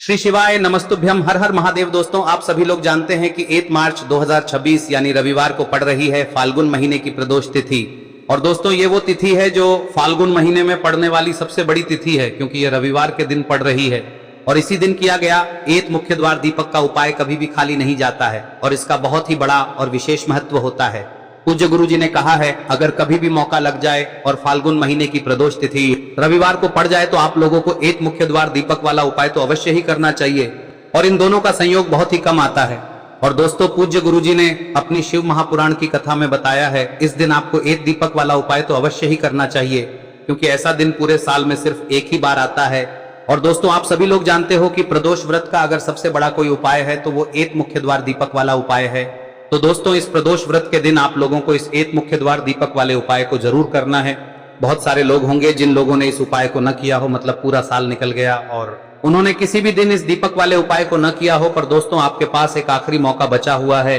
श्री शिवाय नमस्तुभ्यम। हर हर महादेव। दोस्तों, आप सभी लोग जानते हैं कि 8 मार्च 2026 यानी रविवार को पड़ रही है फाल्गुन महीने की प्रदोष तिथि। और दोस्तों, ये वो तिथि है जो फाल्गुन महीने में पड़ने वाली सबसे बड़ी तिथि है, क्योंकि ये रविवार के दिन पड़ रही है। और इसी दिन किया गया 8 मुख्य द्वार दीपक का उपाय कभी भी खाली नहीं जाता है और इसका बहुत ही बड़ा और विशेष महत्व होता है। पूज्य गुरु जी ने कहा है, अगर कभी भी मौका लग जाए और फाल्गुन महीने की प्रदोष तिथि रविवार को पड़ जाए तो आप लोगों को 8 मुख्य द्वार दीपक वाला उपाय तो अवश्य ही करना चाहिए। और इन दोनों का संयोग बहुत ही कम आता है। और दोस्तों, पूज्य गुरु जी ने अपनी शिव महापुराण की कथा में बताया है, इस दिन आपको 8 दीपक वाला उपाय तो अवश्य ही करना चाहिए, क्योंकि ऐसा दिन पूरे साल में सिर्फ एक ही बार आता है। और दोस्तों, आप सभी लोग जानते हो कि प्रदोष व्रत का अगर सबसे बड़ा कोई उपाय है तो वो 8 मुख्य द्वार दीपक वाला उपाय है। तो दोस्तों, इस प्रदोष व्रत के दिन आप लोगों को इस 8 मुख्य द्वार दीपक वाले उपाय को जरूर करना है। बहुत सारे लोग होंगे जिन लोगों ने इस उपाय को न किया हो, मतलब पूरा साल निकल गया और उन्होंने किसी भी दिन इस दीपक वाले उपाय को न किया हो। पर दोस्तों, आपके पास एक आखिरी मौका बचा हुआ है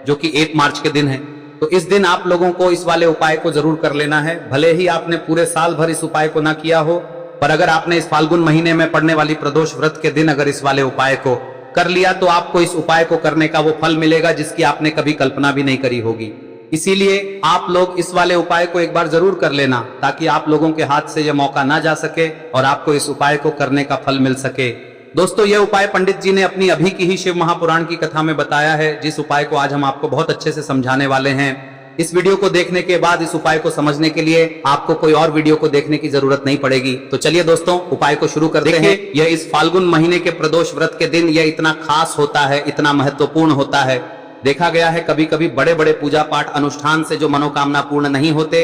जो कि 8 मार्च के दिन है। तो इस दिन आप लोगों को इस वाले उपाय को जरूर कर लेना है। भले ही आपने पूरे साल भर इस उपाय को न किया हो, पर अगर आपने इस फाल्गुन महीने में पड़ने वाली प्रदोष व्रत के दिन अगर इस वाले उपाय को कर लिया तो आपको इस उपाय को करने का वो फल मिलेगा जिसकी आपने कभी कल्पना भी नहीं करी होगी। इसीलिए आप लोग इस वाले उपाय को एक बार जरूर कर लेना, ताकि आप लोगों के हाथ से यह मौका ना जा सके और आपको इस उपाय को करने का फल मिल सके। दोस्तों, यह उपाय पंडित जी ने अपनी अभी की ही शिव महापुराण की कथा में बताया है, जिस उपाय को आज हम आपको बहुत अच्छे से समझाने वाले हैं। इस वीडियो को देखने के बाद इस उपाय को समझने के लिए आपको कोई और वीडियो को देखने की जरूरत नहीं पड़ेगी। तो चलिए दोस्तों, उपाय को शुरू करते हैं। यह इस फाल्गुन महीने के प्रदोष व्रत के दिन यह इतना खास होता है, इतना महत्वपूर्ण होता है। देखा गया है कभी कभी बड़े बड़े पूजा पाठ अनुष्ठान से जो मनोकामना पूर्ण नहीं होते,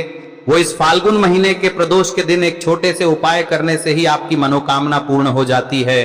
वो इस फाल्गुन महीने के प्रदोष के दिन एक छोटे से उपाय करने से ही आपकी मनोकामना पूर्ण हो जाती है।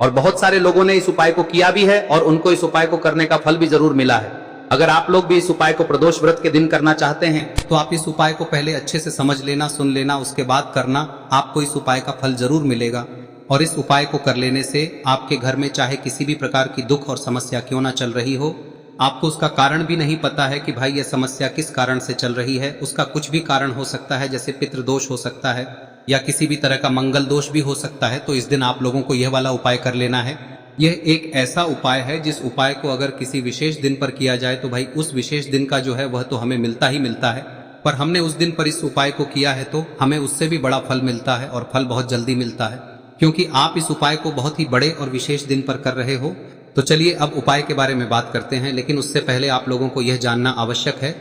और बहुत सारे लोगों ने इस उपाय को किया भी है और उनको इस उपाय को करने का फल भी जरूर मिला है। अगर आप लोग भी इस उपाय को प्रदोष व्रत के दिन करना चाहते हैं तो आप इस उपाय को पहले अच्छे से समझ लेना, सुन लेना, उसके बाद करना। आपको इस उपाय का फल जरूर मिलेगा। और इस उपाय को कर लेने से आपके घर में चाहे किसी भी प्रकार की दुख और समस्या क्यों ना चल रही हो, आपको उसका कारण भी नहीं पता है कि भाई यह समस्या किस कारण से चल रही है, उसका कुछ भी कारण हो सकता है, जैसे पितृदोष हो सकता है या किसी भी तरह का मंगल दोष भी हो सकता है। तो इस दिन आप लोगों को यह वाला उपाय कर लेना है। यह एक ऐसा उपाय है जिस उपाय को अगर किसी विशेष दिन पर किया जाए तो भाई उस विशेष दिन का जो है वह तो हमें मिलता ही मिलता है, पर हमने उस दिन पर इस उपाय को किया है तो हमें उससे भी बड़ा फल मिलता है और फल बहुत जल्दी मिलता है, क्योंकि आप इस उपाय को बहुत ही बड़े और विशेष दिन पर कर रहे हो। तो चलिए अब उपाय के बारे में बात करते हैं, लेकिन उससे पहले आप लोगों को यह जानना आवश्यक है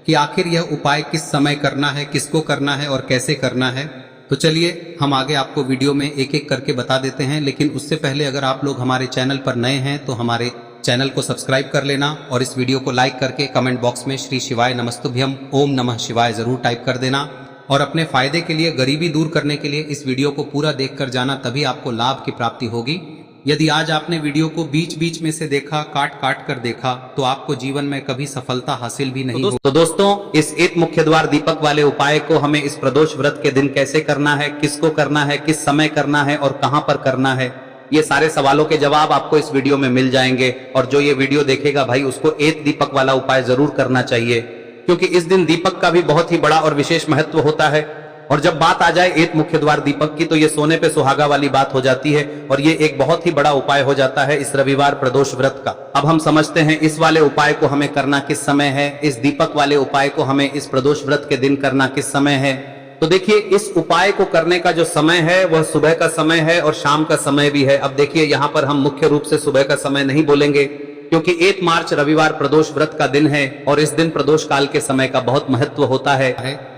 कि आखिर यह उपाय किस समय करना है, किसको करना है और कैसे करना है। तो चलिए हम आगे आपको वीडियो में एक एक करके बता देते हैं, लेकिन उससे पहले अगर आप लोग हमारे चैनल पर नए हैं तो हमारे चैनल को सब्सक्राइब कर लेना और इस वीडियो को लाइक करके कमेंट बॉक्स में श्री शिवाय नमस्तुभ्यम ओम नमः शिवाय जरूर टाइप कर देना। और अपने फायदे के लिए, गरीबी दूर करने के लिए इस वीडियो को पूरा देख कर जाना, तभी आपको लाभ की प्राप्ति होगी। यदि आज आपने वीडियो को बीच बीच में से देखा, काट काट कर देखा, तो आपको जीवन में कभी सफलता हासिल भी नहीं होगी। तो दोस्तों, इस 8 मुख्य द्वार दीपक वाले उपाय को हमें इस प्रदोष व्रत के दिन कैसे करना है, किसको करना है, किस समय करना है और कहां पर करना है, ये सारे सवालों के जवाब आपको इस वीडियो में मिल जाएंगे। और जो ये वीडियो देखेगा भाई, उसको 8 दीपक वाला उपाय जरूर करना चाहिए, क्योंकि इस दिन दीपक का भी बहुत ही बड़ा और विशेष महत्व होता है। और जब बात आ जाए 8 मुख्य द्वार दीपक की, तो ये सोने पे सुहागा वाली बात हो जाती है और ये एक बहुत ही बड़ा उपाय हो जाता है इस रविवार प्रदोष व्रत का। अब हम समझते हैं इस वाले उपाय को हमें करना किस समय है, इस दीपक वाले उपाय को हमें इस प्रदोष व्रत के दिन करना किस समय है। तो देखिए, इस उपाय को करने का जो समय है वह सुबह का समय है और शाम का समय भी है। अब देखिए, यहाँ पर हम मुख्य रूप से सुबह का समय नहीं बोलेंगे, क्योंकि 8 मार्च रविवार प्रदोष व्रत का दिन है और इस दिन प्रदोष काल के समय का बहुत महत्व होता है।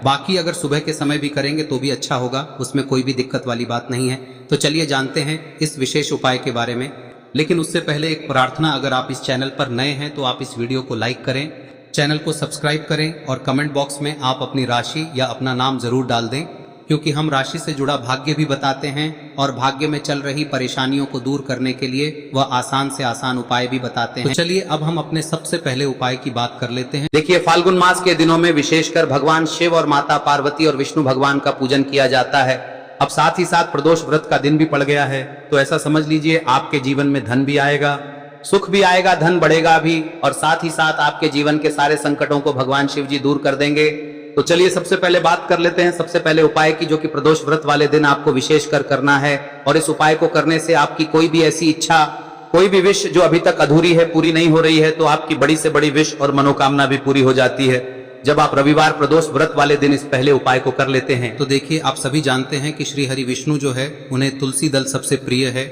बाकी अगर सुबह के समय भी करेंगे तो भी अच्छा होगा, उसमें कोई भी दिक्कत वाली बात नहीं है। तो चलिए जानते हैं इस विशेष उपाय के बारे में। लेकिन उससे पहले एक प्रार्थना, अगर आप इस चैनल पर नए हैं तो आप इस वीडियो को लाइक करें, चैनल को सब्सक्राइब करें और कमेंट बॉक्स में आप अपनी राशि या अपना नाम जरूर डाल दें, क्योंकि हम राशि से जुड़ा भाग्य भी बताते हैं और भाग्य में चल रही परेशानियों को दूर करने के लिए वह आसान से आसान उपाय भी बताते हैं। तो चलिए अब हम अपने सबसे पहले उपाय की बात कर लेते हैं। देखिए, फाल्गुन मास के दिनों में विशेषकर भगवान शिव और माता पार्वती और विष्णु भगवान का पूजन किया जाता है। अब साथ ही साथ प्रदोष व्रत का दिन भी पड़ गया है, तो ऐसा समझ लीजिए आपके जीवन में धन भी आएगा, सुख भी आएगा, धन बढ़ेगा भी, और साथ ही साथ आपके जीवन के सारे संकटों को भगवान शिव जी दूर कर देंगे। तो चलिए सबसे पहले बात कर लेते हैं सबसे पहले उपाय की, जो कि प्रदोष व्रत वाले दिन आपको विशेष कर करना है। और इस उपाय को करने से आपकी कोई भी ऐसी इच्छा, कोई भी विश जो अभी तक अधूरी है, पूरी नहीं हो रही है, तो आपकी बड़ी से बड़ी विश और मनोकामना भी पूरी हो जाती है जब आप रविवार प्रदोष व्रत वाले दिन इस पहले उपाय को कर लेते हैं। तो देखिए, आप सभी जानते हैं कि श्री हरि विष्णु जो है उन्हें तुलसी दल सबसे प्रिय है।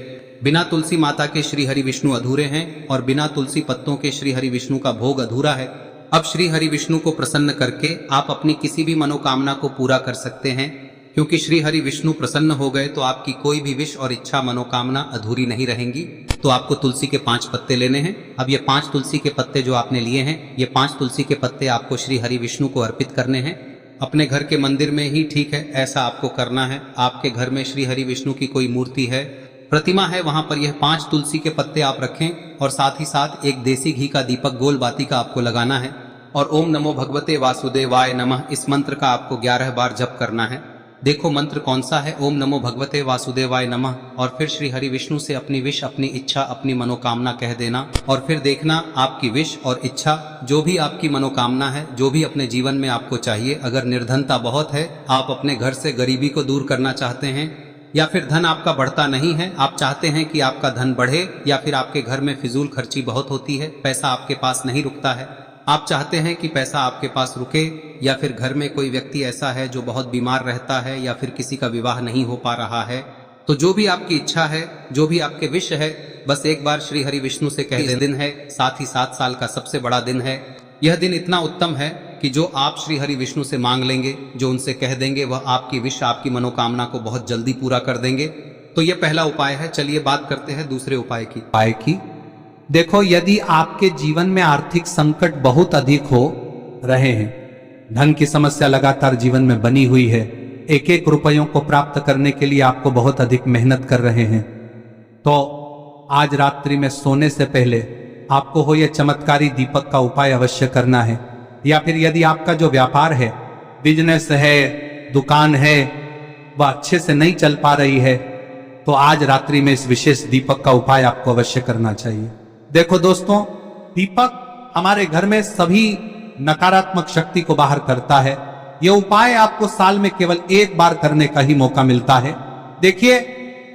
बिना तुलसी माता के श्री हरि विष्णु अधूरे हैं और बिना तुलसी पत्तों के श्री हरि विष्णु का भोग अधूरा है। अब श्री हरि विष्णु को प्रसन्न करके आप अपनी किसी भी मनोकामना को पूरा कर सकते हैं, क्योंकि श्री हरि विष्णु प्रसन्न हो गए तो आपकी कोई भी विश और इच्छा मनोकामना अधूरी नहीं रहेंगी। तो आपको तुलसी के 5 पत्ते लेने हैं। अब ये 5 तुलसी के पत्ते जो आपने लिए हैं, ये 5 तुलसी के पत्ते आपको श्री हरि विष्णु को अर्पित करने हैं। अपने घर के मंदिर में ही ठीक है, ऐसा आपको करना है। आपके घर में श्री हरि विष्णु की कोई मूर्ति है, प्रतिमा है, वहां पर यह 5 तुलसी के पत्ते आप रखें और साथ ही साथ एक देसी घी का दीपक गोल बाती का आपको लगाना है। और ओम नमो भगवते वासुदेवाय नमः इस मंत्र का आपको 11 बार जप करना है। देखो मंत्र कौन सा है, ओम नमो भगवते वासुदेवाय नमः, और फिर श्री हरि विष्णु से अपनी विश, अपनी इच्छा, अपनी मनोकामना कह देना। और फिर देखना आपकी विश और इच्छा, जो भी आपकी मनोकामना है, जो भी अपने जीवन में आपको चाहिए। अगर निर्धनता बहुत है, आप अपने घर से गरीबी को दूर करना चाहते हैं, या फिर धन आपका बढ़ता नहीं है, आप चाहते हैं कि आपका धन बढ़े, या फिर आपके घर में फिजूल खर्ची बहुत होती है, पैसा आपके पास नहीं रुकता है, आप चाहते हैं कि पैसा आपके पास रुके, या फिर घर में कोई व्यक्ति ऐसा है जो बहुत बीमार रहता है, या फिर किसी का विवाह नहीं हो पा रहा है, तो जो भी आपकी इच्छा है, जो भी आपके विश है, बस एक बार श्री हरि विष्णु से कह दें। दिन है, साथ ही 7 साल का सबसे बड़ा दिन है। यह दिन इतना उत्तम है कि जो आप श्री हरि विष्णु से मांग लेंगे, जो उनसे कह देंगे, वह आपकी विश, आपकी मनोकामना को बहुत जल्दी पूरा कर देंगे। तो यह पहला उपाय है। चलिए बात करते हैं दूसरे उपाय की। देखो, यदि आपके जीवन में आर्थिक संकट बहुत अधिक हो रहे हैं, धन की समस्या लगातार जीवन में बनी हुई है, एक एक रुपयों को प्राप्त करने के लिए आपको बहुत अधिक मेहनत कर रहे हैं, तो आज रात्रि में सोने से पहले आपको हो यह चमत्कारी दीपक का उपाय अवश्य करना है। या फिर यदि आपका जो व्यापार है, बिजनेस है, दुकान है, वह अच्छे से नहीं चल पा रही है, तो आज रात्रि में इस विशेष दीपक का उपाय आपको अवश्य करना चाहिए। देखो दोस्तों, दीपक हमारे घर में सभी नकारात्मक शक्ति को बाहर करता है। यह उपाय आपको साल में केवल 1 बार करने का ही मौका मिलता है। देखिए,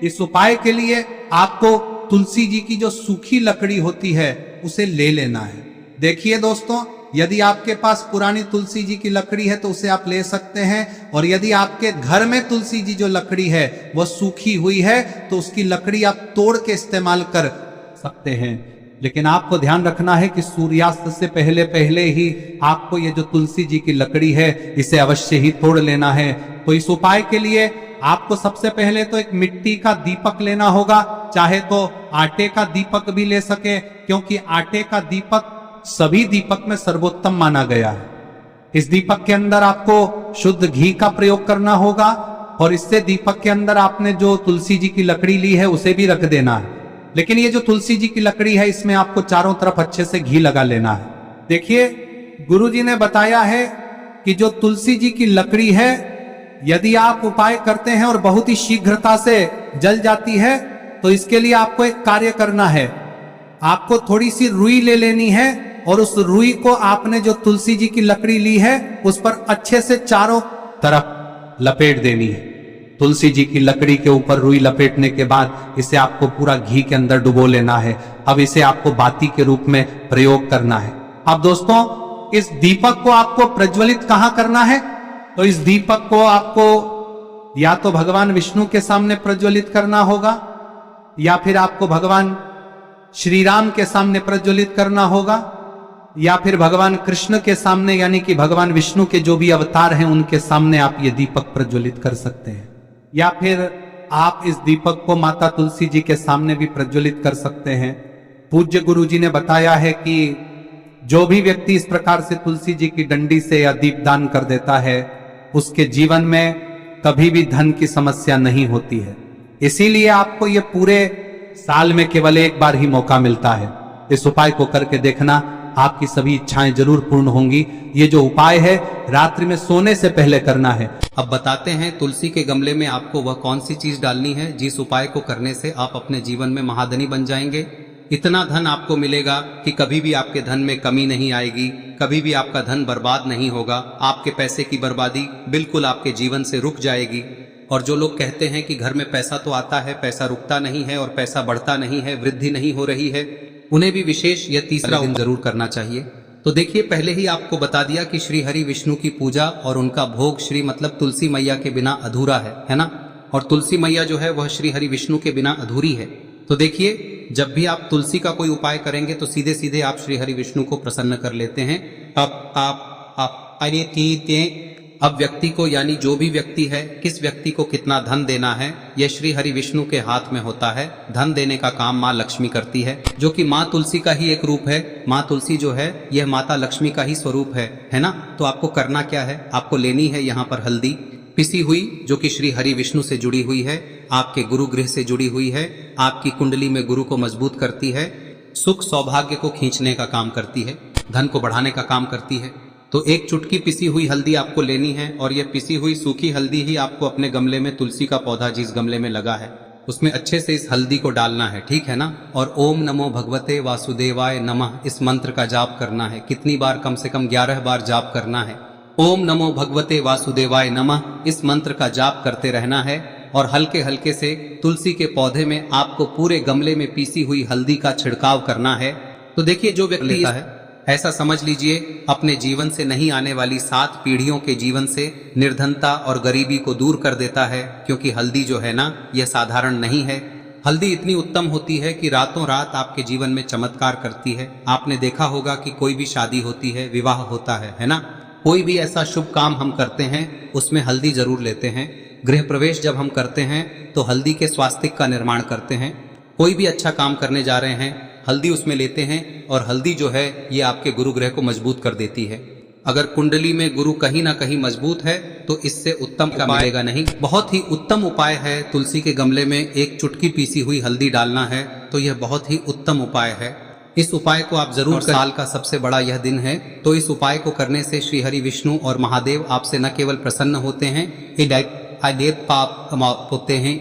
इस उपाय के लिए आपको तुलसी जी की जो सूखी लकड़ी होती है उसे ले लेना है। देखिए दोस्तों, यदि आपके पास पुरानी तुलसी जी की लकड़ी है तो उसे आप ले सकते हैं, और यदि आपके घर में तुलसी जी जो लकड़ी है वह सूखी हुई है तो उसकी लकड़ी आप तोड़ के इस्तेमाल कर सकते हैं। लेकिन आपको ध्यान रखना है कि सूर्यास्त से पहले पहले ही आपको ये जो तुलसी जी की लकड़ी है इसे अवश्य ही तोड़ लेना है। तो इस उपाय के लिए आपको सबसे पहले तो एक मिट्टी का दीपक लेना होगा, चाहे तो आटे का दीपक भी ले सके, क्योंकि आटे का दीपक सभी दीपक में सर्वोत्तम माना गया है। इस दीपक के अंदर आपको शुद्ध घी का प्रयोग करना होगा, और इससे दीपक के अंदर आपने जो तुलसी जी की लकड़ी ली है उसे भी रख देना है। लेकिन ये जो तुलसी जी की लकड़ी है, इसमें आपको चारों तरफ अच्छे से घी लगा लेना है। देखिए, गुरुजी ने बताया है कि जो तुलसी जी की लकड़ी है, यदि आप उपाय करते हैं और बहुत ही शीघ्रता से जल जाती है, तो इसके लिए आपको एक कार्य करना है। आपको थोड़ी सी रुई ले लेनी है, और उस रुई को आपने जो तुलसी जी की लकड़ी ली है उस पर अच्छे से चारों तरफ लपेट देनी है। तुलसी जी की लकड़ी के ऊपर रुई लपेटने के बाद इसे आपको पूरा घी के अंदर डुबो लेना है। अब इसे आपको बाती के रूप में प्रयोग करना है। अब दोस्तों, इस दीपक को आपको प्रज्वलित कहां करना है? तो इस दीपक को आपको या तो भगवान विष्णु के सामने प्रज्वलित करना होगा, या फिर आपको भगवान श्री राम के सामने प्रज्वलित करना होगा, या फिर भगवान कृष्ण के सामने, यानी कि भगवान विष्णु के जो भी अवतार हैं उनके सामने आप ये दीपक प्रज्वलित कर सकते हैं। या फिर आप इस दीपक को माता तुलसी जी के सामने भी प्रज्वलित कर सकते हैं। पूज्य गुरु जी ने बताया है कि जो भी व्यक्ति इस प्रकार से तुलसी जी की डंडी से या दीपदान कर देता है, उसके जीवन में कभी भी धन की समस्या नहीं होती है। इसीलिए आपको ये पूरे साल में केवल 1 बार ही मौका मिलता है। इस उपाय को करके देखना, आपकी सभी इच्छाएं जरूर पूर्ण होंगी। ये जो उपाय है रात्रि में सोने से पहले करना है। अब बताते हैं तुलसी के गमले में आपको वह कौन सी चीज डालनी है जिस उपाय को करने से आप अपने जीवन में महाधनी बन जाएंगे। इतना धन आपको मिलेगा कि कभी भी आपके धन में कमी नहीं आएगी, कभी भी आपका धन बर्बाद नहीं होगा। आपके पैसे की बर्बादी बिल्कुल आपके जीवन से रुक जाएगी। और जो लोग कहते हैं कि घर में पैसा तो आता है, पैसा रुकता नहीं है और पैसा बढ़ता नहीं है, वृद्धि नहीं हो रही है, उन्हें भी विशेष यह तीसरा दिन जरूर करना चाहिए। तो देखिए, पहले ही आपको बता दिया कि श्री हरि विष्णु की पूजा और उनका भोग श्री मतलब तुलसी मैया के बिना अधूरा है ना। और तुलसी मैया जो है वह श्री हरि विष्णु के बिना अधूरी है। तो देखिए, जब भी आप तुलसी का कोई उपाय करेंगे तो सीधे सीधे आप श्री हरि विष्णु को प्रसन्न कर लेते हैं। अब व्यक्ति को, यानी जो भी व्यक्ति है, किस व्यक्ति को कितना धन देना है, यह श्री हरि विष्णु के हाथ में होता है। धन देने का काम माँ लक्ष्मी करती है, जो कि माँ तुलसी का ही एक रूप है। माँ तुलसी जो है यह माता लक्ष्मी का ही स्वरूप है ना। तो आपको करना क्या है, आपको लेनी है यहाँ पर हल्दी पिसी हुई, जो कि श्री हरि विष्णु से जुड़ी हुई है, आपके गुरु गृह से जुड़ी हुई है, आपकी कुंडली में गुरु को मजबूत करती है, सुख सौभाग्य को खींचने का काम करती है, धन को बढ़ाने का काम करती है। तो एक चुटकी पिसी हुई हल्दी आपको लेनी है और यह पिसी हुई सूखी हल्दी ही आपको अपने गमले में, तुलसी का पौधा जिस गमले में लगा है उसमें अच्छे से इस हल्दी को डालना है, ठीक है ना। और ओम नमो भगवते वासुदेवाय नमः इस मंत्र का जाप करना है। कितनी बार? कम से कम 11 बार जाप करना है। ओम नमो भगवते वासुदेवाय नमः इस मंत्र का जाप करते रहना है। और हल्के हल्के से तुलसी के पौधे में आपको पूरे गमले में पीसी हुई हल्दी का छिड़काव करना है। तो देखिए, जो व्यक्ति लेता है, ऐसा समझ लीजिए अपने जीवन से नहीं आने वाली 7 पीढ़ियों के जीवन से निर्धनता और गरीबी को दूर कर देता है। क्योंकि हल्दी जो है ना, यह साधारण नहीं है। हल्दी इतनी उत्तम होती है कि रातों रात आपके जीवन में चमत्कार करती है। आपने देखा होगा कि कोई भी शादी होती है, विवाह होता है ना, कोई भी ऐसा शुभ काम हम करते हैं उसमें हल्दी जरूर लेते हैं। गृह प्रवेश जब हम करते हैं तो हल्दी के स्वास्तिक का निर्माण करते हैं। कोई भी अच्छा काम करने जा रहे हैं, हल्दी उसमें लेते हैं। और हल्दी जो है ये आपके गुरु ग्रह को मजबूत कर देती है। अगर कुंडली में गुरु कहीं ना कहीं मजबूत है तो इससे उत्तम का मिलेगा नहीं। बहुत ही उत्तम उपाय है, तुलसी के गमले में एक चुटकी पीसी हुई हल्दी डालना है। तो यह बहुत ही उत्तम उपाय है। इस उपाय को आप जरूर, साल का सबसे बड़ा यह दिन है, तो इस उपाय को करने से श्री हरि विष्णु और महादेव आपसे न केवल प्रसन्न होते हैं, पाप होते हैं,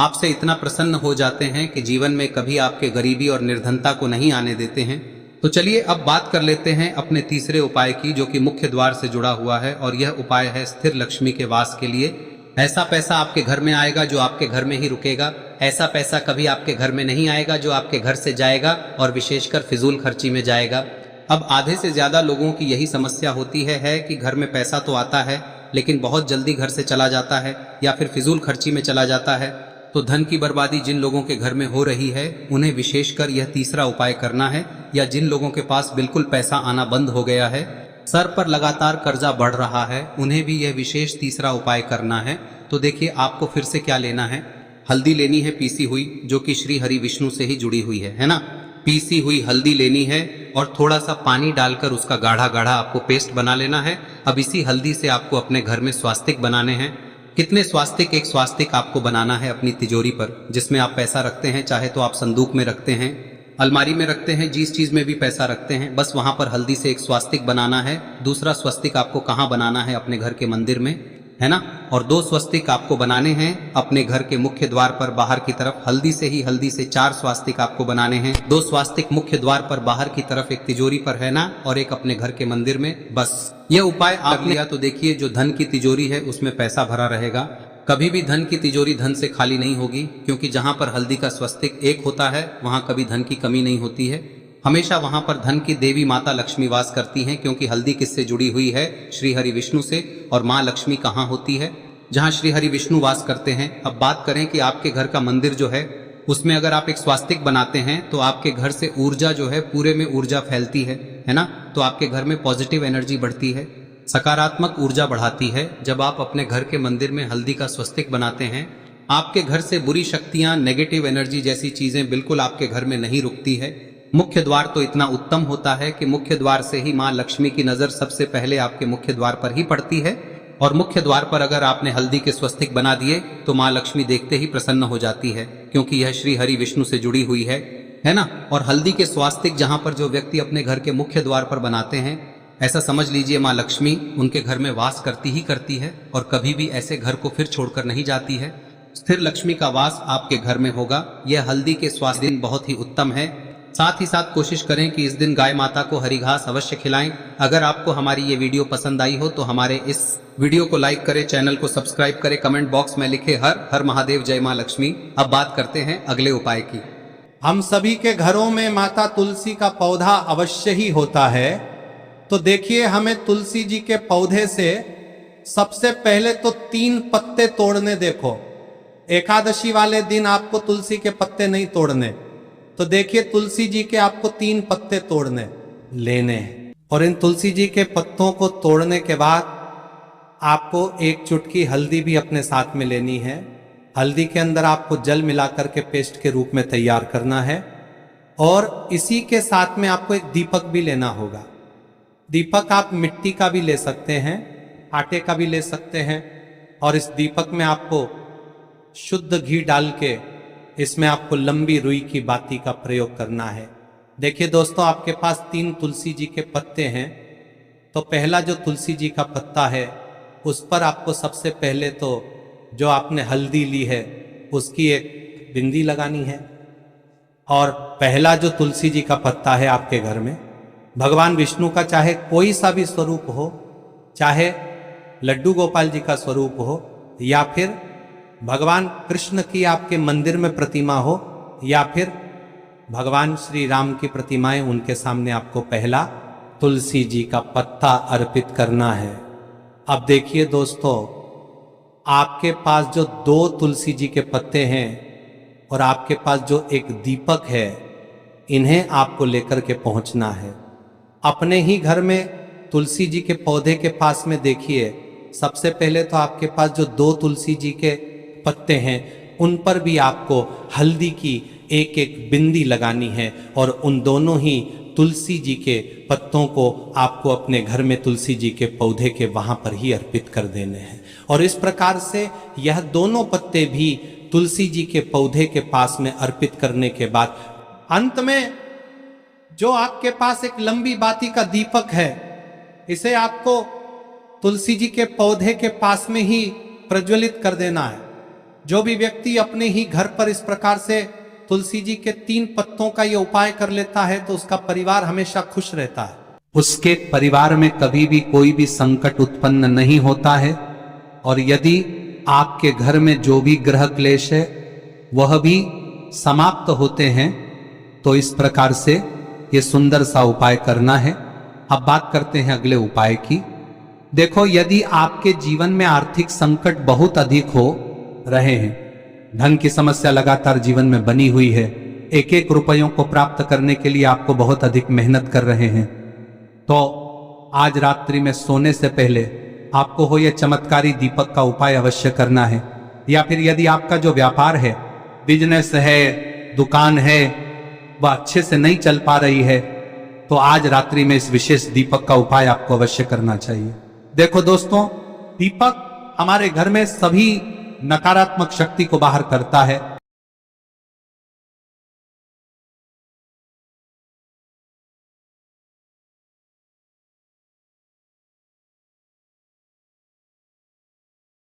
आपसे इतना प्रसन्न हो जाते हैं कि जीवन में कभी आपके गरीबी और निर्धनता को नहीं आने देते हैं। तो चलिए अब बात कर लेते हैं अपने तीसरे उपाय की, जो कि मुख्य द्वार से जुड़ा हुआ है। और यह उपाय है स्थिर लक्ष्मी के वास के लिए। ऐसा पैसा आपके घर में आएगा जो आपके घर में ही रुकेगा। ऐसा पैसा कभी आपके घर में नहीं आएगा जो आपके घर से जाएगा और विशेषकर फिजूल खर्ची में जाएगा। अब आधे से ज्यादा लोगों की यही समस्या होती है कि घर में पैसा तो आता है लेकिन बहुत जल्दी घर से चला जाता है या फिर फिजूल खर्ची में चला जाता है। तो धन की बर्बादी जिन लोगों के घर में हो रही है उन्हें विशेषकर यह तीसरा उपाय करना है। या जिन लोगों के पास बिल्कुल पैसा आना बंद हो गया है, सर पर लगातार कर्जा बढ़ रहा है, उन्हें भी यह विशेष तीसरा उपाय करना है। तो देखिए, आपको फिर से क्या लेना है, हल्दी लेनी है पीसी हुई, जो कि श्री हरि विष्णु से ही जुड़ी हुई है ना। पीसी हुई हल्दी लेनी है और थोड़ा सा पानी डालकर उसका गाढ़ा गाढ़ा आपको पेस्ट बना लेना है। अब इसी हल्दी से आपको अपने घर में स्वास्तिक बनाने हैं। कितने स्वास्तिक? एक स्वास्तिक आपको बनाना है अपनी तिजोरी पर, जिसमें आप पैसा रखते हैं। चाहे तो आप संदूक में रखते हैं, अलमारी में रखते हैं, जिस चीज में भी पैसा रखते हैं, बस वहां पर हल्दी से एक स्वास्तिक बनाना है। दूसरा स्वस्तिक आपको कहाँ बनाना है? अपने घर के मंदिर में, है ना। और 2 स्वस्तिक आपको बनाने हैं अपने घर के मुख्य द्वार पर बाहर की तरफ। हल्दी से 4 स्वास्तिक आपको बनाने हैं। 2 स्वास्तिक मुख्य द्वार पर बाहर की तरफ, एक तिजोरी पर, है ना, और एक अपने घर के मंदिर में। बस यह उपाय आप लिया तो देखिए, जो धन की तिजोरी है उसमें पैसा भरा रहेगा। कभी भी धन की तिजोरी धन से खाली नहीं होगी, क्योंकि जहां पर हल्दी का स्वस्तिक एक होता है वहां कभी धन की कमी नहीं होती है। हमेशा वहां पर धन की देवी माता लक्ष्मी वास करती हैं, क्योंकि हल्दी किससे जुड़ी हुई है? श्री हरि विष्णु से। और माँ लक्ष्मी कहाँ होती है? जहाँ श्री हरि विष्णु वास करते हैं। अब बात करें कि आपके घर का मंदिर जो है उसमें अगर आप एक स्वास्तिक बनाते हैं तो आपके घर से ऊर्जा जो है, पूरे में ऊर्जा फैलती है ना। तो आपके घर में पॉजिटिव एनर्जी बढ़ती है, सकारात्मक ऊर्जा बढ़ाती है। जब आप अपने घर के मंदिर में हल्दी का स्वस्तिक बनाते हैं, आपके घर से बुरी शक्तियां, नेगेटिव एनर्जी जैसी चीजें बिल्कुल आपके घर में नहीं रुकती है। मुख्य द्वार तो इतना उत्तम होता है कि मुख्य द्वार से ही माँ लक्ष्मी की नजर सबसे पहले आपके मुख्य द्वार पर ही पड़ती है। और मुख्य द्वार पर अगर आपने हल्दी के स्वस्तिक बना दिए तो माँ लक्ष्मी देखते ही प्रसन्न हो जाती है, क्योंकि यह श्री हरि विष्णु से जुड़ी हुई है ना। और हल्दी के स्वास्तिक जहां पर जो व्यक्ति अपने घर के मुख्य द्वार पर बनाते हैं, ऐसा समझ लीजिए माँ लक्ष्मी उनके घर में वास करती ही करती है और कभी भी ऐसे घर को फिर छोड़कर नहीं जाती है। स्थिर लक्ष्मी का वास आपके घर में होगा। यह हल्दी के स्वास्तिक बहुत ही उत्तम है। साथ ही साथ कोशिश करें कि इस दिन गाय माता को हरी घास अवश्य खिलाएं। अगर आपको हमारी ये वीडियो पसंद आई हो तो हमारे इस वीडियो को लाइक करें, चैनल को सब्सक्राइब करें, कमेंट बॉक्स में लिखे हर हर महादेव, जय मां लक्ष्मी। अब बात करते हैं अगले उपाय की। हम सभी के घरों में माता तुलसी का पौधा अवश्य ही होता है। तो देखिए, हमें तुलसी जी के पौधे से सबसे पहले तो 3 पत्ते तोड़ने। देखो, एकादशी वाले दिन आपको तुलसी के पत्ते नहीं तोड़ने। तो देखिए, तुलसी जी के आपको 3 पत्ते तोड़ने लेने हैं। और इन तुलसी जी के पत्तों को तोड़ने के बाद आपको 1 चुटकी हल्दी भी अपने साथ में लेनी है। हल्दी के अंदर आपको जल मिलाकर के पेस्ट के रूप में तैयार करना है। और इसी के साथ में आपको एक दीपक भी लेना होगा। दीपक आप मिट्टी का भी ले सकते हैं, आटे का भी ले सकते हैं। और इस दीपक में आपको शुद्ध घी डाल के इसमें आपको लंबी रुई की बाती का प्रयोग करना है। देखिए दोस्तों, आपके पास 3 तुलसी जी के पत्ते हैं। तो पहला जो तुलसी जी का पत्ता है उस पर आपको सबसे पहले तो जो आपने हल्दी ली है उसकी एक बिंदी लगानी है। और पहला जो तुलसी जी का पत्ता है आपके घर में, भगवान विष्णु का चाहे कोई सा भी स्वरूप हो, चाहे लड्डू गोपाल जी का स्वरूप हो, या फिर भगवान कृष्ण की आपके मंदिर में प्रतिमा हो, या फिर भगवान श्री राम की प्रतिमाएं, उनके सामने आपको पहला तुलसी जी का पत्ता अर्पित करना है। अब देखिए दोस्तों, आपके पास जो 2 तुलसी जी के पत्ते हैं और आपके पास जो एक दीपक है, इन्हें आपको लेकर के पहुंचना है। अपने ही घर में तुलसी जी के पौधे के पास में देखिए, सबसे पहले तो आपके पास जो 2 तुलसी जी के पत्ते हैं उन पर भी आपको हल्दी की एक एक बिंदी लगानी है। और उन दोनों ही तुलसी जी के पत्तों को आपको अपने घर में तुलसी जी के पौधे के वहां पर ही अर्पित कर देने हैं। और इस प्रकार से यह दोनों पत्ते भी तुलसी जी के पौधे के पास में अर्पित करने के बाद अंत में जो आपके पास एक लंबी बाती का दीपक है, इसे आपको तुलसी जी के पौधे के पास में ही प्रज्वलित कर देना है। जो भी व्यक्ति अपने ही घर पर इस प्रकार से तुलसी जी के 3 पत्तों का ये उपाय कर लेता है तो उसका परिवार हमेशा खुश रहता है। उसके परिवार में कभी भी कोई भी संकट उत्पन्न नहीं होता है। और यदि आपके घर में जो भी ग्रह क्लेश है वह भी समाप्त होते हैं। तो इस प्रकार से ये सुंदर सा उपाय करना है। अब बात करते हैं अगले उपाय की। देखो, यदि आपके जीवन में आर्थिक संकट बहुत अधिक हो रहे हैं, धन की समस्या लगातार जीवन में बनी हुई है, एक एक रुपयों को प्राप्त करने के लिए आपको बहुत अधिक मेहनत कर रहे हैं, तो आज रात्रि में सोने से पहले आपको हो यह चमत्कारी दीपक का उपाय अवश्य करना है। या फिर यदि आपका जो व्यापार है, बिजनेस है, दुकान है, वह अच्छे से नहीं चल पा रही है, तो आज रात्रि में इस विशेष दीपक का उपाय आपको अवश्य करना चाहिए। देखो दोस्तों, दीपक हमारे घर में सभी नकारात्मक शक्ति को बाहर करता है।